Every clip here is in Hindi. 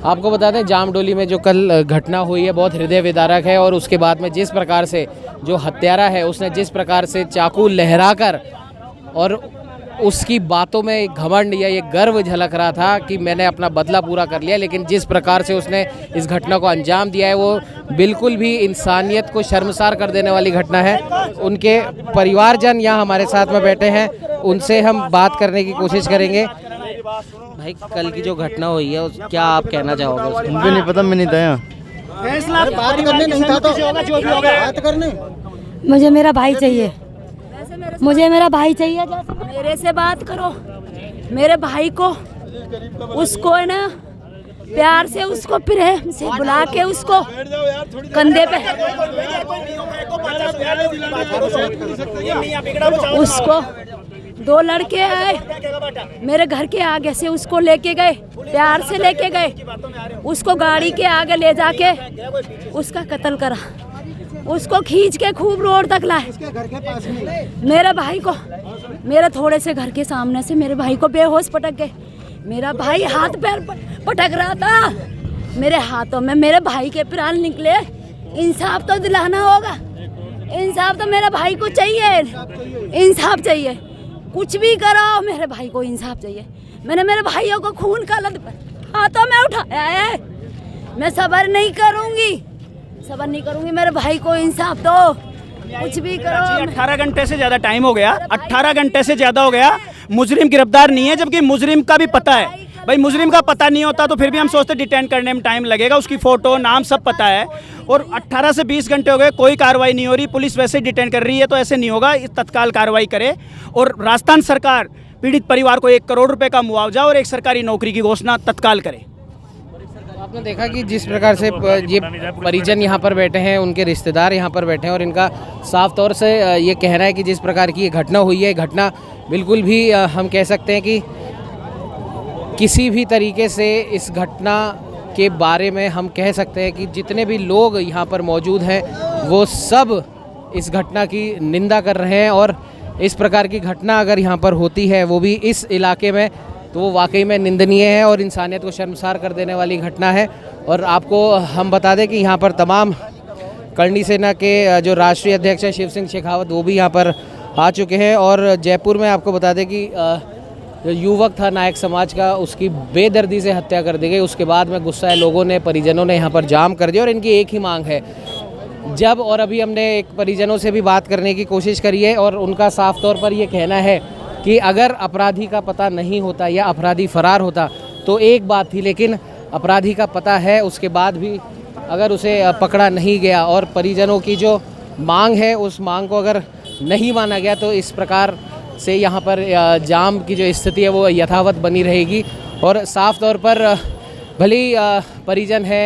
आपको बता दें जामडोली में जो कल घटना हुई है बहुत हृदय विदारक है और उसके बाद में जिस प्रकार से जो हत्यारा है उसने जिस प्रकार से चाकू लहराकर और उसकी बातों में एक घमंड या ये गर्व झलक रहा था कि मैंने अपना बदला पूरा कर लिया, लेकिन जिस प्रकार से उसने इस घटना को अंजाम दिया है वो बिल्कुल भी इंसानियत को शर्मसार कर देने वाली घटना है। उनके परिवारजन यहाँ हमारे साथ में बैठे हैं, उनसे हम बात करने की कोशिश करेंगे। भाई कल की जो घटना हुई है क्या आप कहना चाहोगे? मुझे नहीं पता, मैं नहीं था यहाँ। बात करने नहीं था तो जो भी होगा बात करने। मुझे मेरा भाई चाहिए, मुझे मेरा भाई चाहिए। मेरे से बात करो, मेरे भाई को, उसको है ना प्यार से उसको प्रेम से बुला के उसको कंधे पे उसको 2 लड़के आए मेरे घर के आगे से उसको लेके गए, प्यार से लेके गए, उसको गाड़ी के आगे ले जाके उसका कत्ल करा, उसको खींच के खूब रोड तक लाए। मेरे भाई को मेरे थोड़े से घर के सामने से मेरे भाई को बेहोश पटक गए। मेरा भाई हाथ पैर पटक रहा था, मेरे हाथों में मेरे भाई के प्राण निकले। इंसाफ तो दिलाना होगा, इंसाफ तो मेरे भाई को चाहिए, इंसाफ चाहिए। कुछ भी करो मेरे भाई को इंसाफ चाहिए। मैंने मेरे भाइयों को खून का लत हाथों में उठाया है, मैं सब्र नहीं करूंगी, सब्र नहीं करूंगी। मेरे भाई को इंसाफ दो, कुछ भी करो। 18 घंटे से ज्यादा टाइम हो गया, 18 घंटे से ज्यादा हो गया, मुजरिम गिरफ्तार नहीं है, जबकि मुजरिम का भी पता है। भाई मुजरिम का पता नहीं होता तो फिर भी हम सोचते डिटेन करने में टाइम लगेगा, उसकी फोटो नाम सब पता है, और 18 से 20 घंटे हो गए कोई कार्रवाई नहीं हो रही। पुलिस वैसे ही डिटेन कर रही है, तो ऐसे नहीं होगा, तत्काल कार्रवाई करे। और राजस्थान सरकार पीड़ित परिवार को 1 करोड़ रुपए का मुआवजा और एक सरकारी नौकरी की घोषणा तत्काल करे। आपने देखा कि जिस प्रकार से ये परिजन यहाँ पर बैठे हैं, उनके रिश्तेदार यहाँ पर बैठे हैं और इनका साफ तौर से ये कहना है कि जिस प्रकार की ये घटना हुई है, घटना बिल्कुल भी हम कह सकते हैं कि किसी भी तरीके से इस घटना के बारे में हम कह सकते हैं कि जितने भी लोग यहाँ पर मौजूद हैं वो सब इस घटना की निंदा कर रहे हैं। और इस प्रकार की घटना अगर यहाँ पर होती है वो भी इस इलाके में, तो वो वाकई में निंदनीय है और इंसानियत को शर्मसार कर देने वाली घटना है। और आपको हम बता दें कि यहाँ पर तमाम करणी सेना के जो राष्ट्रीय अध्यक्ष हैं शिव सिंह शेखावत, वो भी यहाँ पर आ चुके हैं। और जयपुर में आपको बता दें कि जो युवक था नायक समाज का, उसकी बेदर्दी से हत्या कर दी गई। उसके बाद में गुस्साए लोगों ने, परिजनों ने यहाँ पर जाम कर दिया और इनकी एक ही मांग है। जब और अभी हमने एक परिजनों से भी बात करने की कोशिश करी है और उनका साफ तौर पर ये कहना है कि अगर अपराधी का पता नहीं होता या अपराधी फरार होता तो एक बात थी, लेकिन अपराधी का पता है, उसके बाद भी अगर उसे पकड़ा नहीं गया और परिजनों की जो मांग है उस मांग को अगर नहीं माना गया तो इस प्रकार से यहाँ पर जाम की जो स्थिति है वो यथावत बनी रहेगी। और साफ तौर पर भले परिजन है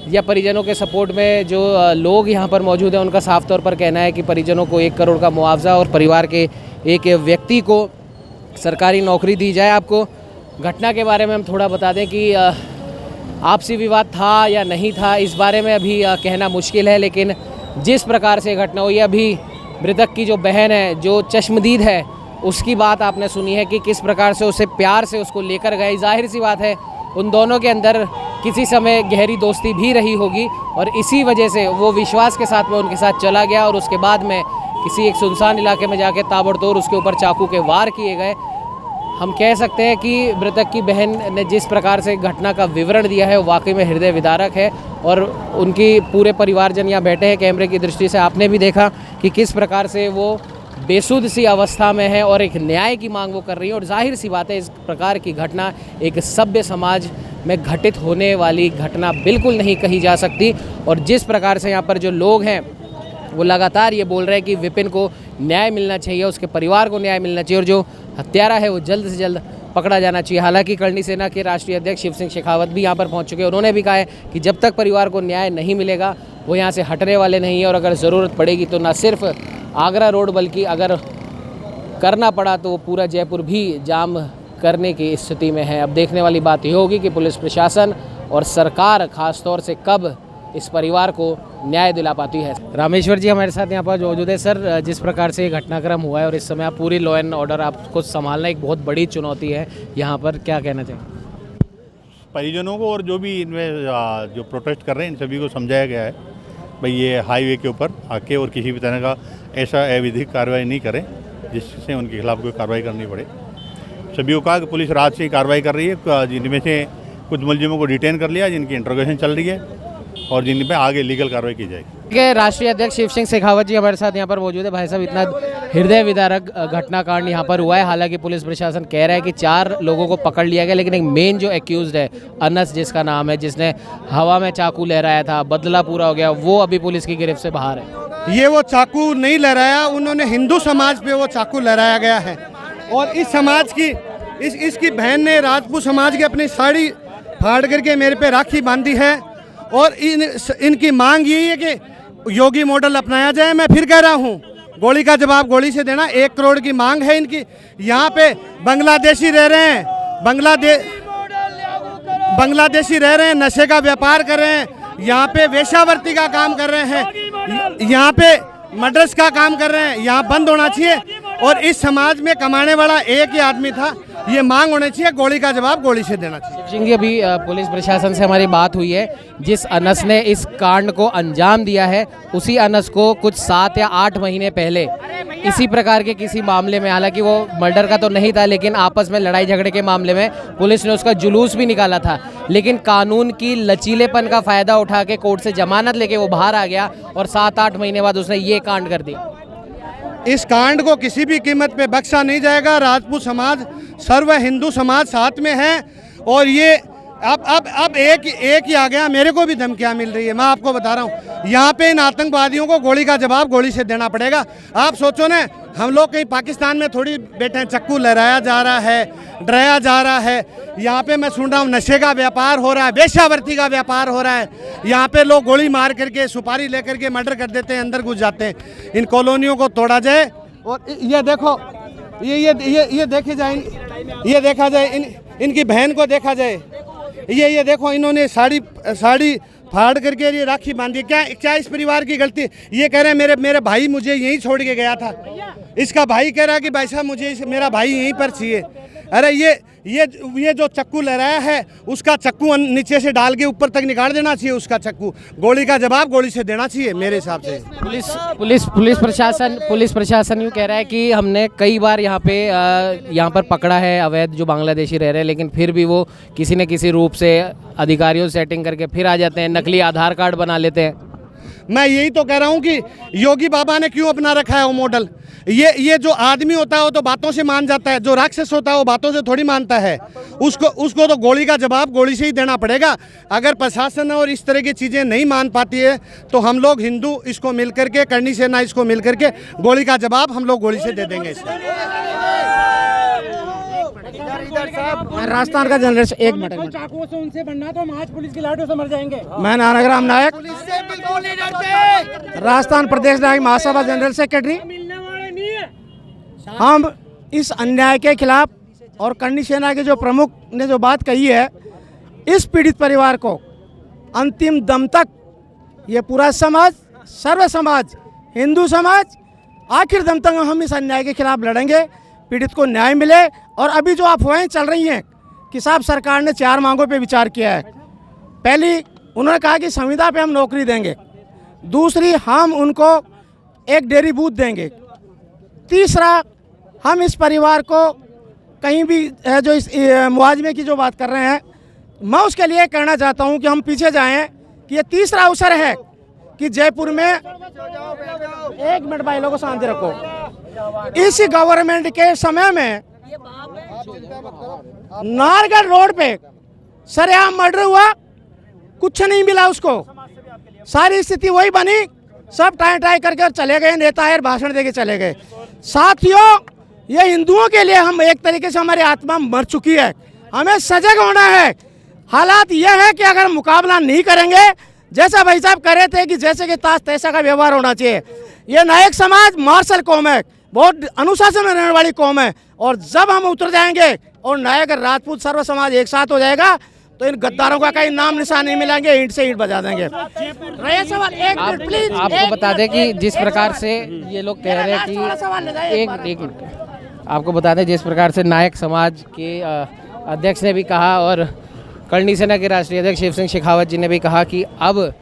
या परिजनों के सपोर्ट में जो लोग यहाँ पर मौजूद हैं, उनका साफ तौर पर कहना है कि परिजनों को 1 करोड़ का मुआवजा और परिवार के एक व्यक्ति को सरकारी नौकरी दी जाए। आपको घटना के बारे में हम थोड़ा बता दें कि आपसी विवाद था या नहीं था, इस बारे में अभी कहना मुश्किल है, लेकिन जिस प्रकार से घटना हुई, अभी मृतक की जो बहन है, जो चश्मदीद है, उसकी बात आपने सुनी है कि किस प्रकार से उसे प्यार से उसको लेकर गए। जाहिर सी बात है उन दोनों के अंदर किसी समय गहरी दोस्ती भी रही होगी और इसी वजह से वो विश्वास के साथ में उनके साथ चला गया और उसके बाद में किसी एक सुनसान इलाके में जाके ताबड़तोड़ उसके ऊपर चाकू के वार किए गए। हम कह सकते हैं कि मृतक की बहन ने जिस प्रकार से घटना का विवरण दिया है वो वाकई में हृदय विदारक है और उनकी पूरे परिवारजन यहाँ बैठे हैं। कैमरे की दृष्टि से आपने भी देखा कि किस प्रकार से वो बेसुध सी अवस्था में है और एक न्याय की मांग वो कर रही है। और जाहिर सी बात है इस प्रकार की घटना एक सभ्य समाज में घटित होने वाली घटना बिल्कुल नहीं कही जा सकती। और जिस प्रकार से यहाँ पर जो लोग हैं वो लगातार ये बोल रहे हैं कि विपिन को न्याय मिलना चाहिए, उसके परिवार को न्याय मिलना चाहिए और जो हत्यारा है वो जल्द से जल्द पकड़ा जाना चाहिए। हालांकि करणी सेना के राष्ट्रीय अध्यक्ष शिव सिंह शेखावत भी यहाँ पर पहुँच चुके हैं। उन्होंने भी कहा है कि जब तक परिवार को न्याय नहीं मिलेगा वो यहाँ से हटने वाले नहीं है और अगर ज़रूरत पड़ेगी तो ना सिर्फ आगरा रोड बल्कि अगर करना पड़ा तो पूरा जयपुर भी जाम करने की स्थिति में है। अब देखने वाली बात ये होगी कि पुलिस प्रशासन और सरकार खास तौर से कब इस परिवार को न्याय दिला पाती है। रामेश्वर जी हमारे साथ यहाँ पर मौजूद है। सर, जिस प्रकार से घटनाक्रम हुआ है और इस समय आप पूरी लॉ एंड ऑर्डर आपको संभालना एक बहुत बड़ी चुनौती है यहाँ पर, क्या कहना चाहिए? परिजनों को और जो भी इनमें जो प्रोटेस्ट कर रहे हैं इन सभी को समझाया गया है भाई ये हाईवे के ऊपर आके और किसी भी तरह का ऐसा अविधिक कार्रवाई नहीं करें जिससे उनके खिलाफ कोई कार्रवाई करनी पड़े। सभी को कहा कि पुलिस रात से ही कार्रवाई कर रही है, जिनमें से कुछ मुलजिमों को डिटेन कर लिया जिनकी इंट्रोगेशन चल रही है और जिन पे आगे लीगल कार्रवाई की जाएगी। के राष्ट्रीय अध्यक्ष शिव सिंह शेखावत जी हमारे साथ यहाँ पर मौजूद है। भाई साहब, इतना हृदय विदारक घटनाकांड यहाँ पर हुआ है। हालांकि पुलिस प्रशासन कह रहा है कि 4 लोगों को पकड़ लिया गया, लेकिन एक मेन जो एक्यूज्ड है अनस जिसका नाम है, जिसने हवा में चाकू लहराया था, बदला पूरा हो गया, वो अभी पुलिस की गिरफ्त से बाहर है। ये वो चाकू नहीं लहराया, उन्होंने हिंदू समाज पे वो चाकू लहराया गया है और इस समाज की इसकी बहन ने राजपूत समाज की अपनी साड़ी फाड़ करके मेरे पे राखी बांधी है और इनकी मांग यही है कि योगी मॉडल अपनाया जाए। मैं फिर कह रहा हूँ, गोली का जवाब गोली से देना, 1 करोड़ की मांग है इनकी। यहाँ पे बांग्लादेशी रह रहे हैं, बांग्लादेशी रह रहे हैं, नशे का व्यापार कर रहे हैं, यहाँ पे वेश्यावृत्ति का काम कर रहे हैं, यहाँ पे मर्डर्स का काम कर रहे हैं। यहाँ बंद होना चाहिए और इस समाज में कमाने वाला एक ही आदमी था, ये मांग होनी चाहिए, गोली का जवाब गोली से देना चाहिए। सिंह जी, अभी पुलिस प्रशासन से हमारी बात हुई है, जिस अनस ने इस कांड को अंजाम दिया है उसी अनस को कुछ 7 या 8 महीने पहले इसी प्रकार के किसी मामले में, हालांकि वो मर्डर का तो नहीं था लेकिन आपस में लड़ाई झगड़े के मामले में पुलिस ने उसका जुलूस भी निकाला था, लेकिन कानून की लचीलेपन का फ़ायदा उठा के कोर्ट से जमानत लेके वो बाहर आ गया और 7-8 महीने बाद उसने ये कांड कर दिया। इस कांड को किसी भी कीमत पे बख्शा नहीं जाएगा। राजपूत समाज, सर्व हिंदू समाज साथ में है और ये अब एक ही आ गया। मेरे को भी धमकियां मिल रही है, मैं आपको बता रहा हूँ। यहाँ पे इन आतंकवादियों को गोली का जवाब गोली से देना पड़ेगा। आप सोचो ना, हम लोग कहीं पाकिस्तान में थोड़ी बैठे हैं, चक्कू लहराया जा रहा है, डराया जा रहा है। यहाँ पे मैं सुन रहा हूँ नशे का व्यापार हो रहा है, वेश्यावृत्ति का व्यापार हो रहा है। यहाँ पे लोग गोली मार करके, सुपारी लेकर के मर्डर कर देते हैं, अंदर घुस जाते हैं। इन कॉलोनियों को तोड़ा जाए और ये देखो, ये देखे जाए, ये देखा जाए, इनकी बहन को देखा जाए। ये देखो, इन्होंने साड़ी फाड़ करके ये राखी बांधी। क्या इस परिवार की गलती? ये कह रहे हैं मेरे भाई मुझे यहीं छोड़ के गया था। इसका भाई कह रहा है कि भाई साहब मुझे मेरा भाई यहीं पर चाहिए। अरे ये जो चक्कू लहराया है उसका चक्कू नीचे से डाल के ऊपर तक निकाल देना चाहिए उसका चक्कू। गोली का जवाब गोली से देना चाहिए मेरे हिसाब से। पुलिस प्रशासन यूँ कह रहा है कि हमने कई बार यहाँ पर पकड़ा है अवैध जो बांग्लादेशी रह रहे हैं, लेकिन फिर भी वो किसी न किसी रूप से अधिकारियों से सेटिंग करके फिर आ जाते हैं, नकली आधार कार्ड बना लेते हैं। मैं यही तो कह रहा हूँ कि योगी बाबा ने क्यों अपना रखा है वो मॉडल। ये जो आदमी होता है वो तो बातों से मान जाता है, जो राक्षस होता है वो बातों से थोड़ी मानता है। उसको तो गोली का जवाब गोली से ही देना पड़ेगा। अगर प्रशासन और इस तरह की चीज़ें नहीं मान पाती है तो हम लोग हिंदू इसको मिल करके, करनी सेना इसको मिल करके गोली का जवाब हम लोग गोली से दे देंगे। राजस्थान का जनरल, एक मिनट, चाकुओं से उनसे बनना तो हम आज पुलिस की लाठों से मर जाएंगे। मैं नानकराम नायक, राजस्थान प्रदेश नायक महासभा जनरल सेक्रेटरी। हम इस अन्याय के खिलाफ और करनी सेना के जो प्रमुख ने जो बात कही है, इस पीड़ित परिवार को अंतिम दम तक ये पूरा समाज, सर्व समाज, हिंदू समाज, आखिर दम तक हम इस अन्याय के खिलाफ लड़ेंगे, पीड़ित को न्याय मिले। और अभी जो अफवाहें चल रही हैं कि साहब सरकार ने 4 मांगों पे विचार किया है। पहली, उन्होंने कहा कि संविदा पे हम नौकरी देंगे। दूसरी, हम उनको एक डेयरी बूथ देंगे। तीसरा, हम इस परिवार को कहीं भी जो इस मुआवजे की जो बात कर रहे हैं, मैं उसके लिए कहना चाहता हूं कि हम पीछे जाएं कि ये तीसरा अवसर है कि जयपुर में, एक मिनट भाई लोगों को शांति रखो, इस गवर्नमेंट के समय में नारगढ़ रोड पे सरेआम मर्डर हुआ, कुछ नहीं मिला उसको। सारी स्थिति वही बनी, सब टाई करके और चले गए, नेता आए भाषण देके चले गए। साथियों, ये हिंदुओं के लिए हम एक तरीके से हमारी आत्मा मर चुकी है, हमें सजग होना है। हालात यह है कि अगर मुकाबला नहीं करेंगे, जैसा भाई साहब कह रहे थे कि जैसे कि ताश तैसा का व्यवहार होना चाहिए। ये नायक समाज मार्शल कौम है, बहुत अनुशासन में रहने वाली कौम है, और जब हम उतर जाएंगे और नायक राजपूत सर्व समाज एक साथ हो जाएगा तो इन गद्दारों का कहीं नाम निशान नहीं मिलेंगे, ईंट से ईंट बजा देंगे। सवाल, एक मिनट प्लीज। आपको बता दें कि जिस प्रकार से ये लोग कह रहे हैं कि एक मिनट, आपको बता दें जिस प्रकार से नायक समाज के अध्यक्ष ने भी कहा और करणी सेना के राष्ट्रीय अध्यक्ष शिव सिंह शेखावत जी ने भी कहा कि अब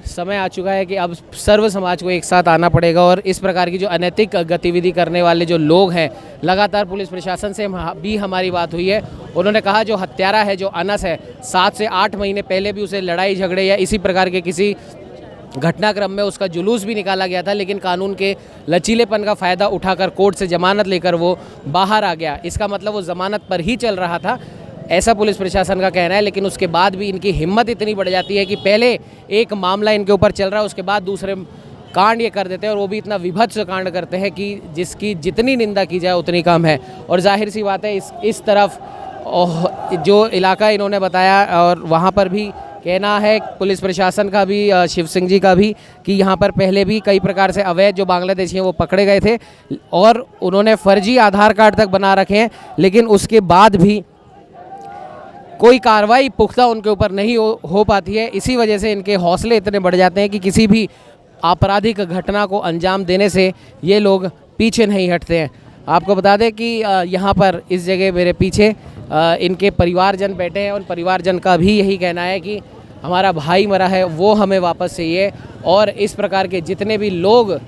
समय आ चुका है कि अब सर्व समाज को एक साथ आना पड़ेगा और इस प्रकार की जो अनैतिक गतिविधि करने वाले जो लोग हैं, लगातार पुलिस प्रशासन से भी हमारी बात हुई है। उन्होंने कहा जो हत्यारा है, जो अनस है, 7 से 8 महीने पहले भी उसे लड़ाई झगड़े या इसी प्रकार के किसी घटनाक्रम में उसका जुलूस भी निकाला गया था, लेकिन कानून के लचीलेपन का फ़ायदा उठाकर कोर्ट से जमानत लेकर वो बाहर आ गया। इसका मतलब वो जमानत पर ही चल रहा था, ऐसा पुलिस प्रशासन का कहना है। लेकिन उसके बाद भी इनकी हिम्मत इतनी बढ़ जाती है कि पहले एक मामला इनके ऊपर चल रहा है, उसके बाद दूसरे कांड ये कर देते हैं और वो भी इतना विभत्स कांड करते हैं कि जिसकी जितनी निंदा की जाए उतनी कम है। और जाहिर सी बात है इस तरफ जो इलाका इन्होंने बताया और वहाँ पर भी कहना है पुलिस प्रशासन का भी, शिव सिंह जी का भी, कि यहाँ पर पहले भी कई प्रकार से अवैध जो बांग्लादेशी हैं वो पकड़े गए थे और उन्होंने फर्जी आधार कार्ड तक बना रखे हैं, लेकिन उसके बाद भी कोई कार्रवाई पुख्ता उनके ऊपर नहीं हो पाती है। इसी वजह से इनके हौसले इतने बढ़ जाते हैं कि किसी भी आपराधिक घटना को अंजाम देने से ये लोग पीछे नहीं हटते हैं। आपको बता दें कि यहाँ पर इस जगह मेरे पीछे इनके परिवारजन बैठे हैं और परिवारजन का भी यही कहना है कि हमारा भाई मरा है, वो हमें वापस चाहिए। और इस प्रकार के जितने भी लोग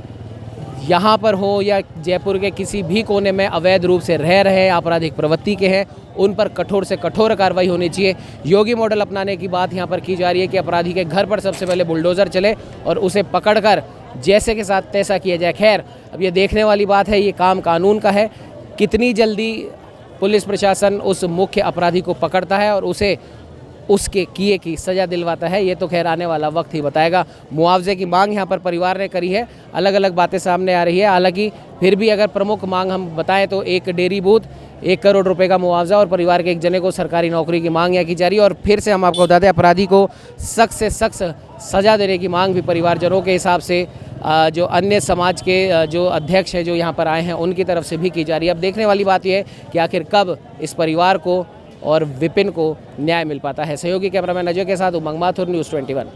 यहाँ पर हो या जयपुर के किसी भी कोने में अवैध रूप से रह रहे हैं, आपराधिक प्रवृत्ति के हैं, उन पर कठोर से कठोर कार्रवाई होनी चाहिए। योगी मॉडल अपनाने की बात यहाँ पर की जा रही है कि अपराधी के घर पर सबसे पहले बुलडोज़र चले और उसे पकड़कर जैसे के साथ तैसा किया जाए। खैर, अब ये देखने वाली बात है, ये काम कानून का है, कितनी जल्दी पुलिस प्रशासन उस मुख्य अपराधी को पकड़ता है और उसे उसके किए की सज़ा दिलवाता है, ये तो खैर आने वाला वक्त ही बताएगा। मुआवजे की मांग यहाँ पर परिवार ने करी है, अलग अलग बातें सामने आ रही है। हालांकि फिर भी अगर प्रमुख मांग हम बताएं तो एक डेयरी बूथ, 1 करोड़ रुपए का मुआवजा और परिवार के एक जने को सरकारी नौकरी की मांग यहाँ की जा रही है। और फिर से हम आपको बता दें, अपराधी को सख्त से सख्त सज़ा देने की मांग भी परिवारजनों के हिसाब से जो अन्य समाज के जो अध्यक्ष हैं जो यहाँ पर आए हैं उनकी तरफ से भी की जा रही है। अब देखने वाली बात यह है कि आखिर कब इस परिवार को और विपिन को न्याय मिल पाता है। सहयोगी कैमरामैन अजय के साथ उमंग माथुर, न्यूज़ 21।